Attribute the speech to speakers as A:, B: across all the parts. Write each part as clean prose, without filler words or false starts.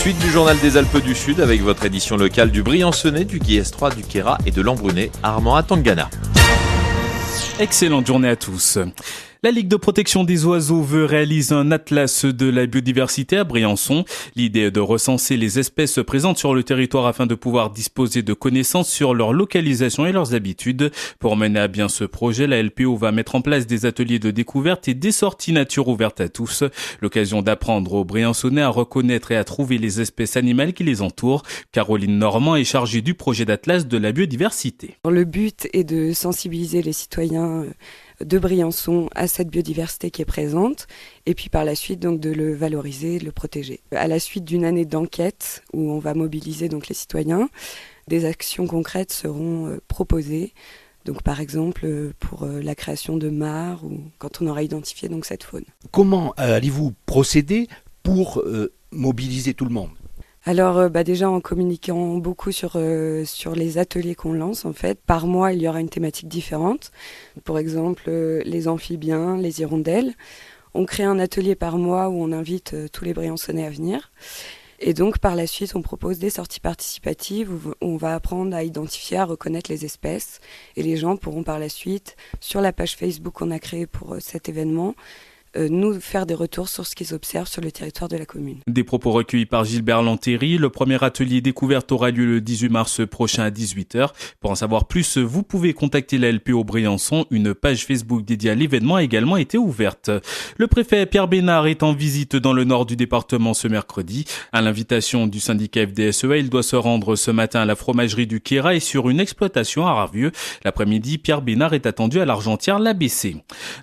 A: Suite du journal des Alpes du Sud avec votre édition locale du Briançonnais, du Guiers 3, du Queyras et de l'Embrunais, Armand Atangana.
B: Excellente journée à tous. La Ligue de protection des oiseaux veut réaliser un atlas de la biodiversité à Briançon. L'idée est de recenser les espèces présentes sur le territoire afin de pouvoir disposer de connaissances sur leur localisation et leurs habitudes. Pour mener à bien ce projet, la LPO va mettre en place des ateliers de découverte et des sorties nature ouvertes à tous. L'occasion d'apprendre aux Briançonnais à reconnaître et à trouver les espèces animales qui les entourent. Caroline Normand est chargée du projet d'atlas de la biodiversité.
C: Le but est de sensibiliser les citoyens de Briançon à cette biodiversité qui est présente et puis par la suite donc de le valoriser, de le protéger. À la suite d'une année d'enquête où on va mobiliser donc les citoyens, des actions concrètes seront proposées. Donc par exemple pour la création de mares ou quand on aura identifié donc cette faune.
D: Comment allez-vous procéder pour mobiliser tout le monde ?
C: Alors déjà en communiquant beaucoup sur les ateliers qu'on lance en fait. Par mois il y aura une thématique différente. Par exemple les amphibiens, les hirondelles. On crée un atelier par mois où on invite tous les Briançonnais à venir. Et donc par la suite on propose des sorties participatives où on va apprendre à identifier, à reconnaître les espèces. Et les gens pourront par la suite sur la page Facebook qu'on a créée pour cet événement nous faire des retours sur ce qu'ils observent sur le territoire de la commune.
B: Des propos recueillis par Gilbert Lantéry. Le premier atelier découverte aura lieu le 18 mars prochain à 18h. Pour en savoir plus, vous pouvez contacter la LPO Briançon. Une page Facebook dédiée à l'événement a également été ouverte. Le préfet Pierre Bénard est en visite dans le nord du département ce mercredi. À l'invitation du syndicat FDSEA, il doit se rendre ce matin à la fromagerie du Queyras et sur une exploitation à Ravieux. L'après-midi, Pierre Bénard est attendu à l'Argentière l'ABC.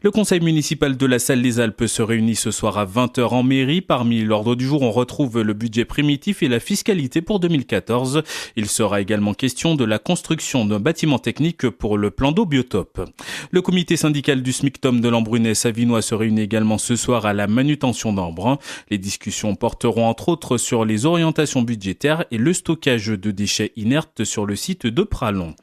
B: Le conseil municipal de la Salle des Alpes se réunit ce soir à 20h en mairie. Parmi l'ordre du jour, on retrouve le budget primitif et la fiscalité pour 2014. Il sera également question de la construction d'un bâtiment technique pour le plan d'eau biotope. Le comité syndical du SMICTOM de l'Embrunais-Savinois se réunit également ce soir à la manutention d'Embrun. Les discussions porteront entre autres sur les orientations budgétaires et le stockage de déchets inertes sur le site de Pralon.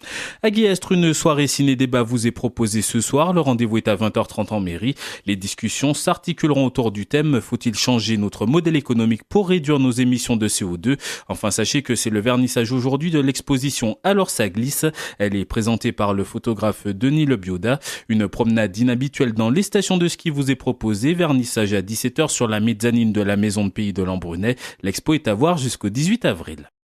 B: À Guiestre, une soirée ciné-débat vous est proposée ce soir. Le rendez-vous est à 20h30 en mairie. Les discussions s'articuleront autour du thème « Faut-il changer notre modèle économique pour réduire nos émissions de CO2 ?» Enfin, sachez que c'est le vernissage aujourd'hui de l'exposition « Alors ça glisse ». Elle est présentée par le photographe Denis Lebioda. Une promenade inhabituelle dans les stations de ski vous est proposée. Vernissage à 17h sur la mezzanine de la maison de pays de l'Embrunais. L'expo est à voir jusqu'au 18 avril.